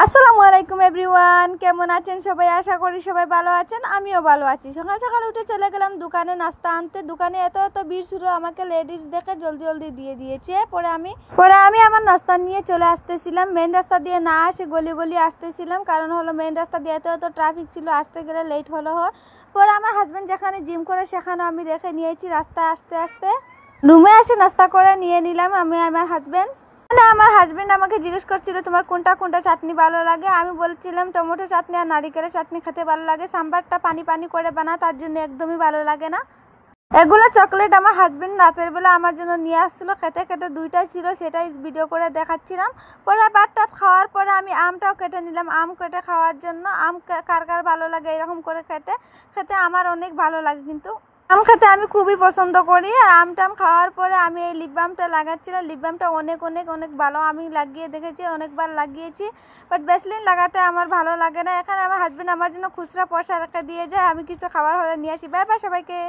আসসালামু আলাইকুম এভরিওয়ান, কেমন আছেন সবাই? আশা করি সবাই ভালো আছেন, আমিও ভালো আছি। সকাল সকাল উঠে চলে গেলাম দোকানে নাস্তা আনতে। দোকানে এত এত ভিড় ছিল, আমাকে লেডিস দেখে জলদি জলদি দিয়ে দিয়েছে। পরে আমি আমার নাস্তা নিয়ে চলে আসতেছিলাম। মেন রাস্তা দিয়ে না আসে গলি গলি আসতেছিলাম, কারণ হলো মেন রাস্তা দিয়ে এত এত ট্রাফিক ছিল, আসতে গেলে লেট হলো। পরে আমার হাজব্যান্ড যেখানে জিম করে সেখানেও আমি দেখে নিয়েছি। রাস্তায় আসতে আসতে রুমে এসে নাস্তা করে নিয়ে নিলাম আমি আমার হাজব্যান্ড। মানে আমার হাজবেন্ড আমাকে জিজ্ঞেস করছিল তোমার কোনটা কোনটা চাটনি ভালো লাগে। আমি বলছিলাম টমেটো চাটনি আর নারিকেলের চাটনি খেতে ভালো লাগে। সাম্বারটা পানি পানি করে বানা, তার জন্য একদমই ভালো লাগে না। এগুলো চকলেট আমার হাজবেন্ড রাতের বেলা আমার জন্য নিয়ে আসছিল। খেতে খেতে দুইটাই ছিল, সেটাই ভিডিও করে দেখাচ্ছিলাম। পরে ভাতটা খাওয়ার পরে আমি আমটাও কেটে নিলাম, আম কেটে খাওয়ার জন্য। আম কার কার ভালো লাগে এরকম করে খেতে খেতে, আমার অনেক ভালো লাগে। কিন্তু আম খেতে আমি খুবই পছন্দ করি। আর আমটাম খাওয়ার পরে আমি এই লিপ বামটা লাগাচ্ছিলাম। লিপ বামটা অনেক অনেক অনেক ভালো, আমি লাগিয়ে দেখেছি, অনেকবার লাগিয়েছি। বাট ভ্যাসলিন লাগাতে আমার ভালো লাগে না। এখানে আমার হাজবেন্ড আমার জন্য খুচরা পয়সা রেখে দিয়ে যায়, আমি কিছু খাবার হলে নিয়ে আসি। বাই বাই সবাইকে।